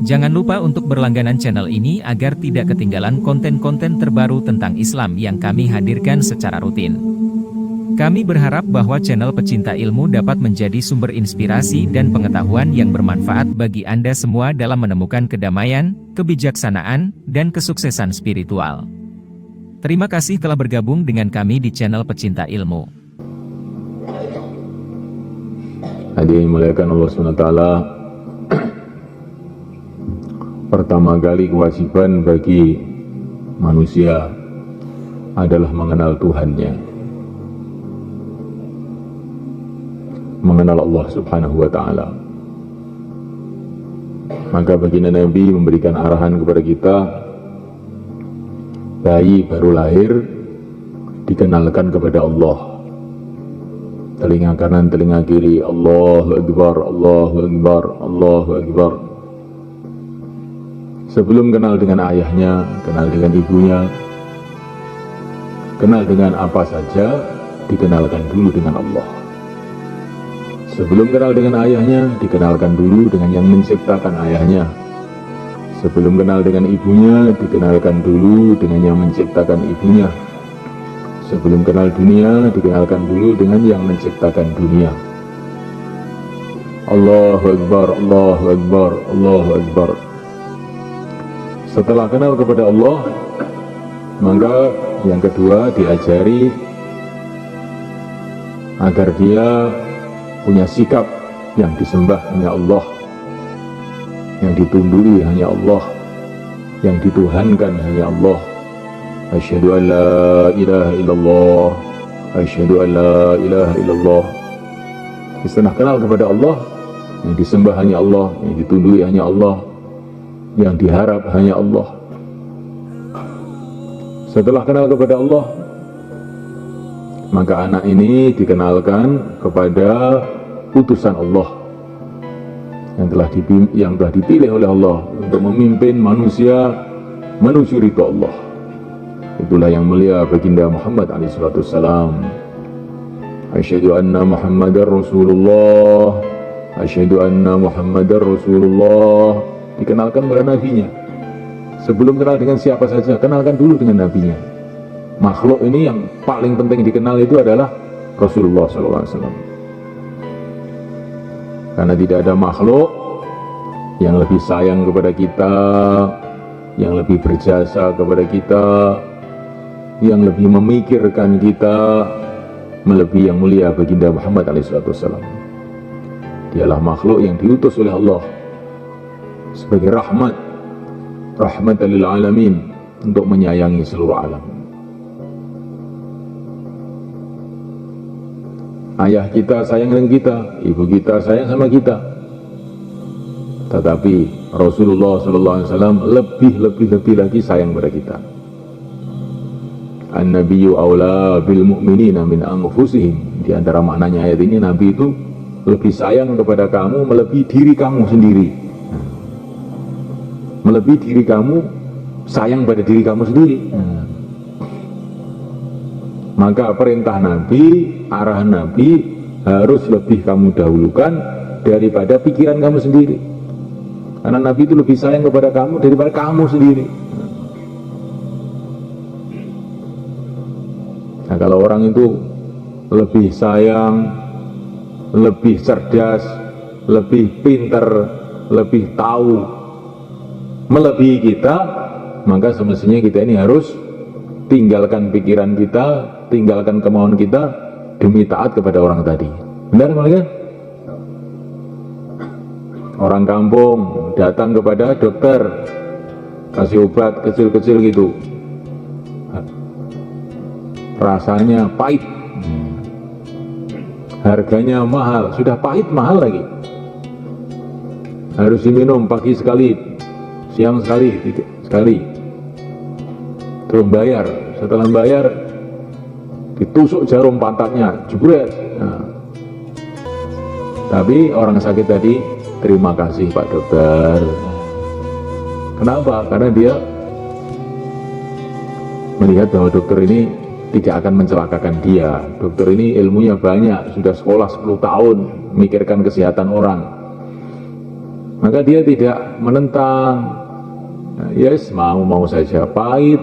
Jangan lupa untuk berlangganan channel ini agar tidak ketinggalan konten-konten terbaru tentang Islam yang kami hadirkan secara rutin. Kami berharap bahwa channel Pecinta Ilmu dapat menjadi sumber inspirasi dan pengetahuan yang bermanfaat bagi Anda semua dalam menemukan kedamaian, kebijaksanaan, dan kesuksesan spiritual. Terima kasih telah bergabung dengan kami di channel Pecinta Ilmu. Hadirin dimuliakan Allah SWT, pertama kali kewajiban bagi manusia adalah mengenal Tuhannya, mengenal Allah Subhanahu wa Ta'ala. Maka baginda Nabi memberikan arahan kepada kita, bayi baru lahir dikenalkan kepada Allah, telinga kanan, telinga kiri, Allahu Akbar, Allahu Akbar, Allahu Akbar. Sebelum kenal dengan ayahnya, kenal dengan ibunya, kenal dengan apa saja, dikenalkan dulu dengan Allah. Sebelum kenal dengan ayahnya, dikenalkan dulu dengan yang menciptakan ayahnya. Sebelum kenal dengan ibunya, dikenalkan dulu dengan yang menciptakan ibunya. Sebelum kenal dunia, dikenalkan dulu dengan yang menciptakan dunia. Allahu Akbar, Allahu Akbar, Allahu Akbar. Setelah kenal kepada Allah, maka yang kedua diajari agar dia punya sikap yang disembah hanya Allah, yang ditundui hanya Allah, yang dituhankan hanya Allah. Asyhadu an la ilaha illallah, asyhadu an la ilaha illallah. Setelah kenal kepada Allah, yang disembah hanya Allah, yang ditundui hanya Allah, yang diharap hanya Allah. Setelah kenal kepada Allah, maka anak ini dikenalkan kepada utusan Allah yang telah dipilih oleh Allah untuk memimpin manusia menuju ridha Allah. Itulah yang mulia baginda Muhammad alaihissalam. Asyhadu anna Muhammadar Rasulullah, asyhadu anna Muhammadar Rasulullah. Dikenalkan kepada nabinya. Sebelum kenal dengan siapa saja, kenalkan dulu dengan nabinya. Makhluk ini yang paling penting dikenal itu adalah Rasulullah SAW. Karena tidak ada makhluk yang lebih sayang kepada kita, yang lebih berjasa kepada kita, yang lebih memikirkan kita, melebihi yang mulia baginda Muhammad SAW. Dialah makhluk yang diutus oleh Allah sebagai rahmatan lil alamin, untuk menyayangi seluruh alam. Ayah kita sayang dengan kita, ibu kita sayang sama kita. Tetapi Rasulullah SAW lebih lagi sayang pada kita. An-Nabiyyu aula bil mu'minina min anfusihim. Di antara maknanya ayat ini, Nabi itu lebih sayang kepada kamu melebihi diri kamu sendiri. Melebihi diri kamu, sayang pada diri kamu sendiri. Maka perintah Nabi, arahan Nabi harus lebih kamu dahulukan daripada pikiran kamu sendiri. Karena Nabi itu lebih sayang kepada kamu daripada kamu sendiri. Nah, kalau orang itu lebih sayang, lebih cerdas, lebih pintar, lebih tahu, melebihi kita, maka semestinya kita ini harus tinggalkan pikiran kita, tinggalkan kemauan kita demi taat kepada orang tadi. Benar kan? Orang kampung datang kepada dokter, kasih obat kecil-kecil gitu, rasanya pahit, harganya mahal, sudah pahit mahal lagi, harus diminum pagi sekali, siang sekali, terus bayar. Setelah bayar, ditusuk jarum pantatnya, jebret. Nah, tapi orang sakit tadi, terima kasih Pak Dokter. Kenapa? Karena dia melihat bahwa dokter ini tidak akan mencelakakan dia. Dokter ini ilmunya banyak, sudah sekolah 10 tahun, memikirkan kesehatan orang. Maka dia tidak menentang. Yes, mau saja, pahit,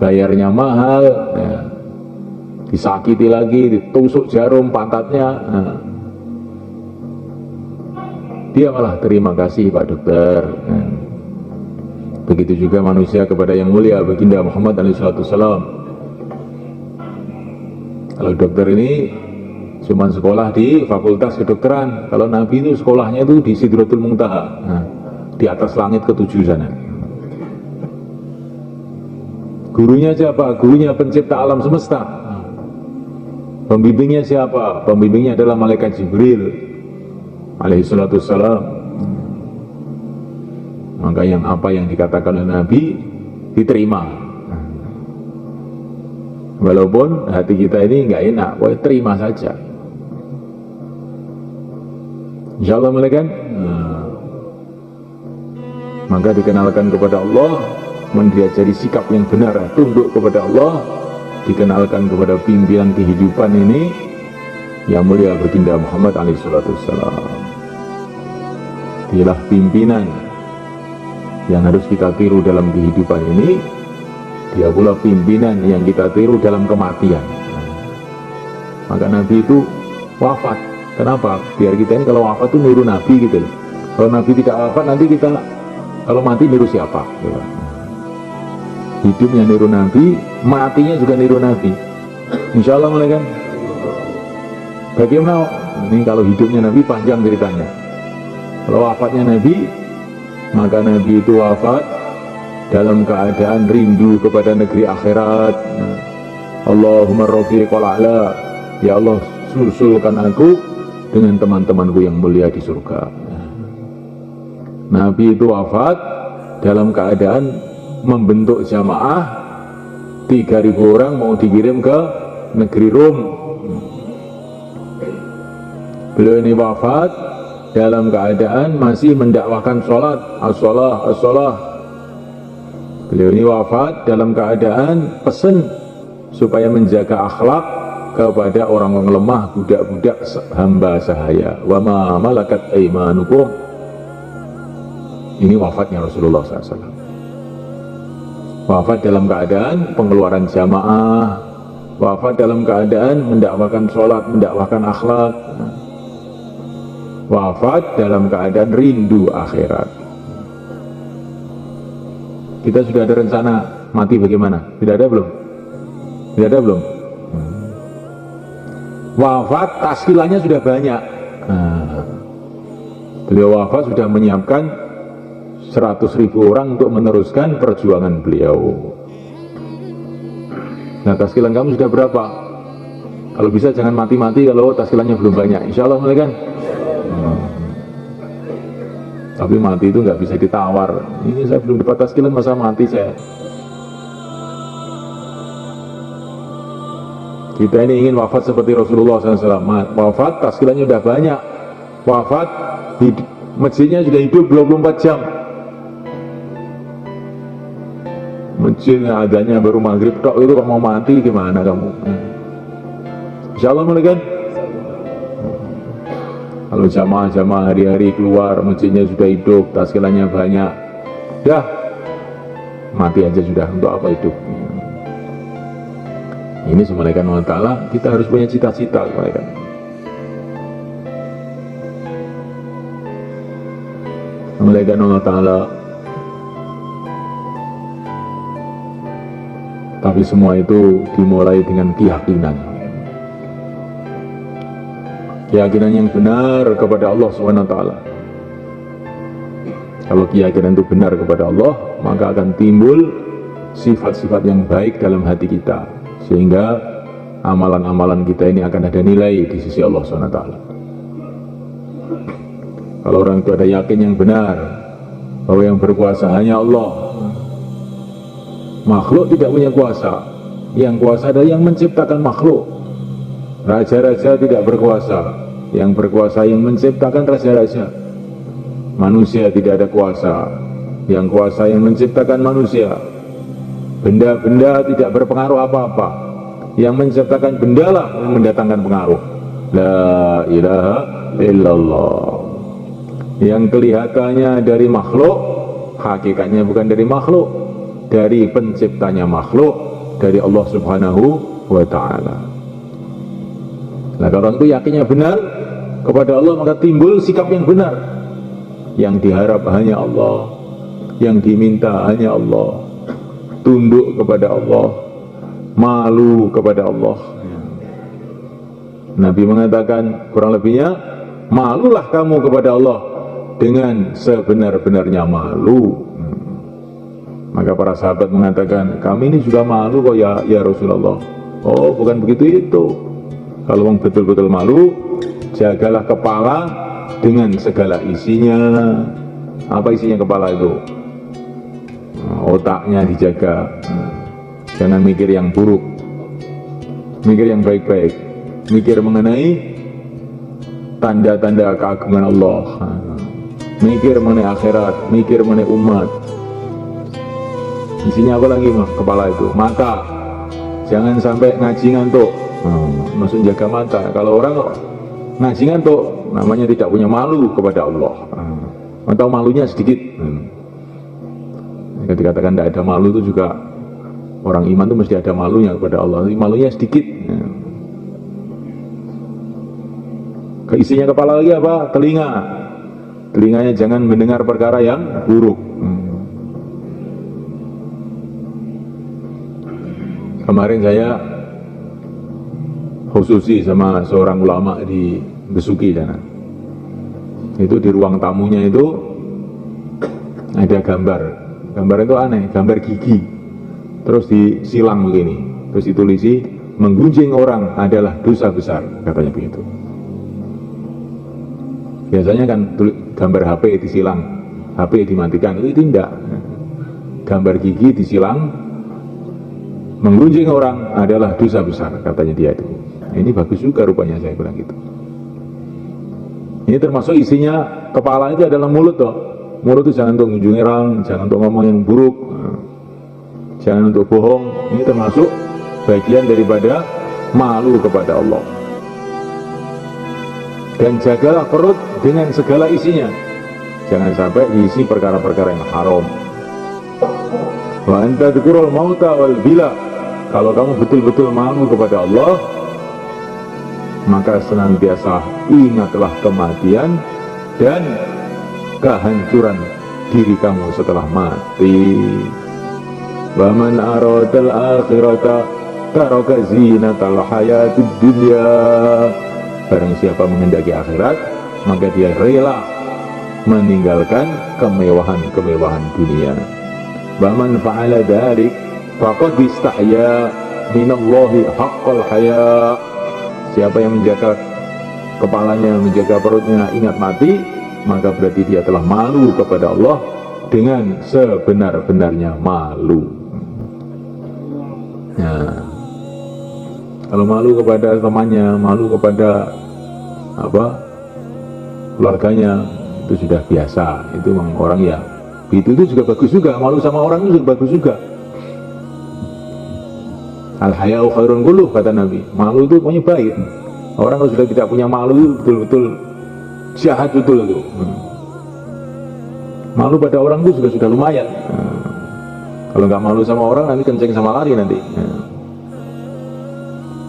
bayarnya mahal, ya. Disakiti lagi, ditusuk jarum pantatnya, dia malah terima kasih Pak Dokter. Begitu juga manusia kepada yang mulia baginda Muhammad SAW. Kalau dokter ini cuma sekolah di fakultas kedokteran, kalau Nabi itu sekolahnya itu di Sidratul Muntaha, di atas langit ketujuh sana. Gurunya siapa? Gurunya pencipta alam semesta. Pembimbingnya siapa? Pembimbingnya adalah malaikat Jibril alaihissalam. Maka apa yang dikatakan oleh Nabi diterima. Walaupun hati kita ini nggak enak, terima saja. Insya Allah mulai kan? Maka dikenalkan kepada Allah, mempelajari sikap yang benar, tunduk kepada Allah, dikenalkan kepada pimpinan kehidupan ini yang mulia baginda Muhammad alaihissalam. Dialah pimpinan yang harus kita tiru dalam kehidupan ini. Dia pula pimpinan yang kita tiru dalam kematian. Maka Nabi itu wafat. Kenapa? Biar kita ini kalau wafat itu niru Nabi gitu. Kalau Nabi tidak wafat, nanti kita kalau mati niru siapa? Hidupnya niru Nabi, matinya juga niru Nabi. Insya Allah mulai kan? Bagaimana? Ini kalau hidupnya Nabi panjang ceritanya. Kalau wafatnya Nabi, maka Nabi itu wafat dalam keadaan rindu kepada negeri akhirat. Allahumma rafiqal a'la, ya Allah susulkan aku dengan teman-temanku yang mulia di surga. Nabi itu wafat dalam keadaan membentuk jamaah 3.000 orang mau dikirim ke negeri Rom. Beliau ini wafat dalam keadaan masih mendakwakan sholat, as-sholah, as-sholah. Beliau ini wafat dalam keadaan pesen supaya menjaga akhlak kepada orang-orang lemah, budak-budak hamba sahaya. Wa ma malakat aimanukum. Ini wafatnya Rasulullah SAW. Wafat dalam keadaan pengeluaran jamaah, wafat dalam keadaan mendakwakan sholat, mendakwakan akhlak, wafat dalam keadaan rindu akhirat. Kita sudah ada rencana mati bagaimana? Tidak ada belum? Tidak ada belum? Wafat taskilannya sudah banyak. Beliau wafat sudah menyiapkan 100.000 orang untuk meneruskan perjuangan beliau. Nah, taskilan kamu sudah berapa? Kalau bisa jangan mati-mati kalau taskilannya belum banyak. Insya Allah mulai kan? Tapi mati itu nggak bisa ditawar. Ini saya belum dapat taskilan, masa mati saya. Kita ini ingin wafat seperti Rasulullah SAW. Wafat, taskilannya udah banyak. Wafat, masjidnya sudah hidup 24 jam. Masjidnya adanya baru maghrib tok, itu kok mau mati gimana kamu? Insya Allah mulai kan? Kalau jamaah-jamaah hari-hari keluar, masjidnya sudah hidup, taskilannya banyak, dah mati aja sudah, untuk apa hidup? Ini semalakan Allah Ta'ala, kita harus punya cita-cita semalakan. Semalakan Allah Ta'ala. Tapi semua itu dimulai dengan keyakinan. Keyakinan yang benar kepada Allah SWT. Kalau keyakinan itu benar kepada Allah, maka akan timbul sifat-sifat yang baik dalam hati kita, sehingga amalan-amalan kita ini akan ada nilai di sisi Allah SWT. Kalau orang itu ada yakin yang benar bahwa yang berkuasa hanya Allah, makhluk tidak punya kuasa, yang kuasa adalah yang menciptakan makhluk. Raja-raja tidak berkuasa, yang berkuasa yang menciptakan raja-raja. Manusia tidak ada kuasa, yang kuasa yang menciptakan manusia. Benda-benda tidak berpengaruh apa-apa, yang menciptakan benda lah yang mendatangkan pengaruh. La ilaha illallah. Yang kelihatannya dari makhluk, hakikatnya bukan dari makhluk, dari penciptanya makhluk, dari Allah Subhanahu wa Ta'ala. Nah, kalau itu yakinnya benar kepada Allah, maka timbul sikap yang benar. Yang diharap hanya Allah, yang diminta hanya Allah, tunduk kepada Allah, malu kepada Allah. Nabi mengatakan kurang lebihnya, malulah kamu kepada Allah dengan sebenar-benarnya malu. Maka para sahabat mengatakan, kami ini juga malu kok ya Rasulullah. Oh, bukan begitu itu. Kalau orang betul-betul malu, jagalah kepala dengan segala isinya. Apa isinya kepala itu? Otaknya dijaga. Jangan mikir yang buruk, mikir yang baik-baik, mikir mengenai tanda-tanda keagungan Allah, mikir mengenai akhirat, mikir mengenai umat. Isinya apa lagi mah kepala itu? Mata. Jangan sampai ngaji ngantuk. Maksud jaga mata. Kalau orang ngaji ngantuk, namanya tidak punya malu kepada Allah, atau malunya sedikit. Ketika dikatakan tidak ada malu itu juga, orang iman itu mesti ada malunya kepada Allah. Malunya sedikit. Keisinya kepala lagi apa? Telinga. Telinganya jangan mendengar perkara yang buruk. Kemarin saya khususi sama seorang ulama di Besuki sana. Itu di ruang tamunya itu ada gambar. Gambar itu aneh, gambar gigi. Terus disilang begini. Terus ditulisi, menggunjing orang adalah dosa besar, katanya begitu. Biasanya kan gambar HP disilang, HP dimatikan, itu tidak. Gambar gigi disilang, menggunjing orang adalah dosa besar, katanya dia itu. Ini bagus juga rupanya, saya bilang gitu. Ini termasuk isinya kepala itu adalah mulut toh. Mulut itu jangan untuk mengunjungi orang, jangan untuk ngomong yang buruk, jangan untuk bohong. Ini termasuk bagian daripada malu kepada Allah. Dan jagalah perut dengan segala isinya. Jangan sampai diisi perkara-perkara yang haram. Wa anta dzikrul mauta wal bila. Kalau kamu betul-betul malu kepada Allah, maka senantiasa ingatlah kematian dan kehancuran diri kamu setelah mati. Wa man aradal akhirata taraka zinatal hayatid dunya. Barang siapa menghendaki akhirat, maka dia rela meninggalkan kemewahan-kemewahan dunia. Wa man fa'ala dzalik faqad istahya minallahi haqqal haya. Siapa yang menjaga kepalanya, menjaga perutnya, ingat mati, maka berarti dia telah malu kepada Allah dengan sebenar-benarnya malu. Nah, kalau malu kepada temannya, malu kepada keluarganya, itu sudah biasa. Itu memang orang ya itu juga bagus juga. Malu sama orang itu juga bagus juga. Al-haya'u khairun kulluh, kata Nabi. Malu itu punya baik. Orang kalau sudah tidak punya malu, betul-betul jahat betul itu. Malu pada orang itu juga sudah lumayan. Kalau nggak malu sama orang, nanti kencing sama lari nanti.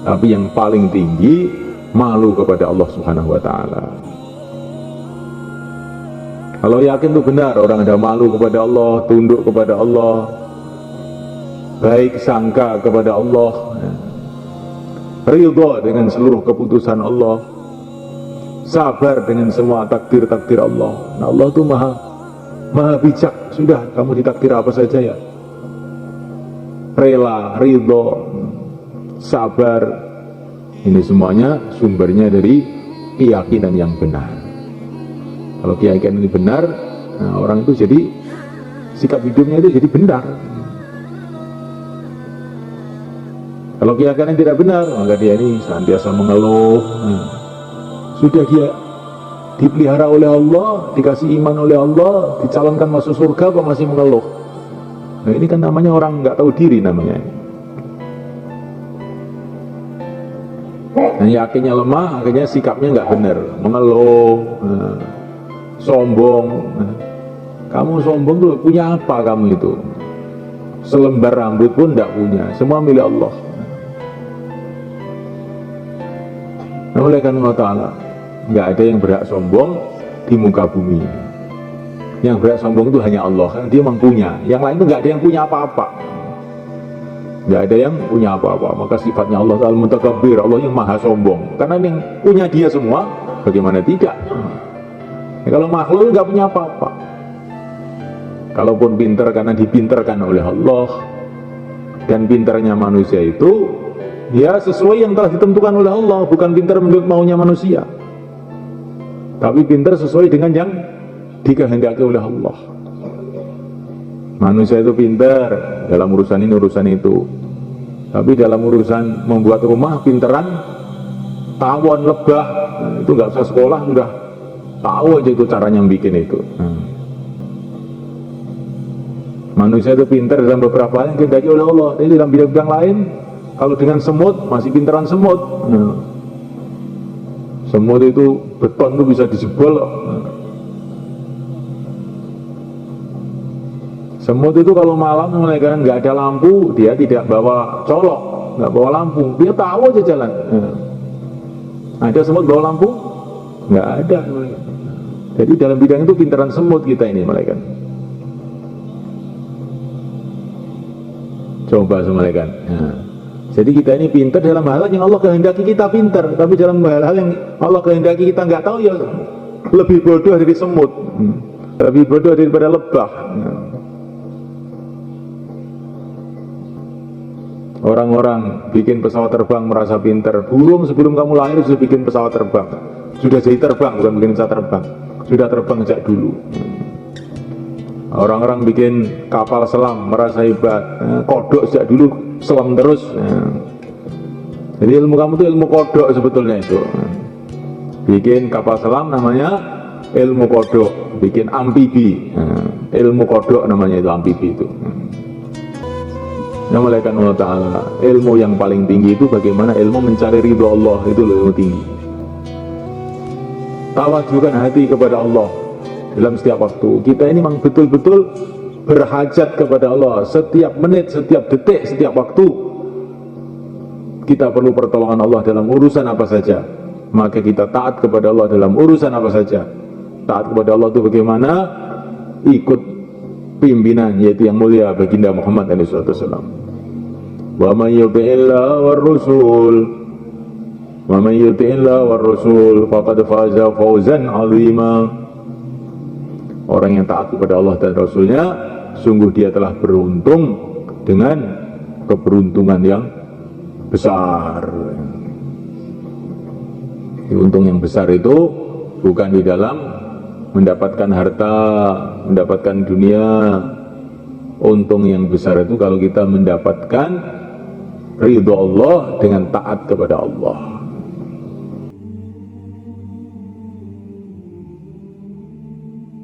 Tapi yang paling tinggi, malu kepada Allah Subhanahu wa Ta'ala. Kalau yakin itu benar, orang ada malu kepada Allah, tunduk kepada Allah, baik sangka kepada Allah, ridha dengan seluruh keputusan Allah, sabar dengan semua takdir-takdir Allah. Nah, Allah itu maha bijak. Sudah, kamu ditakdir apa saja ya, rela, ridha, sabar. Ini semuanya sumbernya dari keyakinan yang benar. Kalau keyakinan ini benar, nah, orang itu jadi sikap hidupnya itu jadi benar. Kalau keyakinan tidak benar, maka dia ini senantiasa mengeluh. Sudah dia dipelihara oleh Allah, dikasih iman oleh Allah, dicalonkan masuk surga, kok masih mengeluh. Nah, ini kan namanya orang nggak tahu diri namanya. Nah, yakinnya lemah, akhirnya sikapnya nggak benar, mengeluh. sombong. Kamu sombong tuh punya apa kamu itu? Selembar rambut pun tidak punya, semua milik Allah. Nah, oleh karena Allah Ta'ala, nggak ada yang berhak sombong di muka bumi. Yang berhak sombong itu hanya Allah, karena dia memang punya. Yang lain itu nggak ada yang punya apa-apa. Nggak ada yang punya apa-apa. Maka sifatnya Allah Ta'ala mutakabbir, Allah yang maha sombong. Karena yang punya dia semua, bagaimana tidak? Ya, kalau makhluk nggak punya apa-apa. Kalaupun pintar karena dipintarkan oleh Allah, dan pintarnya manusia itu ya sesuai yang telah ditentukan oleh Allah, bukan pintar menurut maunya manusia, tapi pintar sesuai dengan yang dikehendaki oleh Allah. Manusia itu pintar dalam urusan ini urusan itu, tapi dalam urusan membuat rumah pinteran tawon lebah, itu nggak usah sekolah sudah tahu aja itu caranya bikin itu. Manusia itu pintar dalam beberapa hal yang dikehendaki oleh Allah. Jadi dalam bidang-bidang lain, kalau dengan semut masih pintaran semut. Semut itu beton itu bisa dijebol. Semut itu kalau malam mereka nggak ada lampu, dia tidak bawa colok, nggak bawa lampu, dia tahu aja jalan. Ada semut bawa lampu? Nggak ada. Jadi dalam bidang itu pintaran semut kita ini malaikat. Coba semalekan. Jadi kita ini pintar dalam hal yang Allah kehendaki kita pintar, tapi dalam hal yang Allah kehendaki kita nggak tahu ya lebih bodoh dari semut, lebih bodoh daripada lebah. Orang-orang bikin pesawat terbang merasa pintar. Burung sebelum kamu lahir sudah bikin pesawat terbang, sudah jadi terbang, bukan bikin pesawat terbang, sudah terbang sejak dulu. Orang-orang bikin kapal selam merasa hebat, kodok sejak dulu selam terus. Jadi ilmu kamu itu ilmu kodok sebetulnya itu. Bikin kapal selam namanya ilmu kodok, bikin amfibi, ilmu kodok namanya itu amfibi itu. Yang malaikat Allah Ta'ala, ilmu yang paling tinggi itu bagaimana ilmu mencari ridho Allah, itu ilmu tinggi. Tawajukan hati kepada Allah dalam setiap waktu. Kita ini memang betul-betul berhajat kepada Allah. Setiap menit, setiap detik, setiap waktu kita perlu pertolongan Allah dalam urusan apa saja. Maka kita taat kepada Allah dalam urusan apa saja. Taat kepada Allah itu bagaimana? Ikut pimpinan, yaitu yang mulia baginda Muhammad SAW. Wa man yuti'illah war rasul, wa man yuti'illah war rasul faqad faza fawzan 'azima. Orang yang taat kepada Allah dan Rasulnya, sungguh dia telah beruntung dengan keberuntungan yang besar. Untung yang besar itu bukan di dalam mendapatkan harta, mendapatkan dunia. Untung yang besar itu kalau kita mendapatkan ridho Allah dengan taat kepada Allah.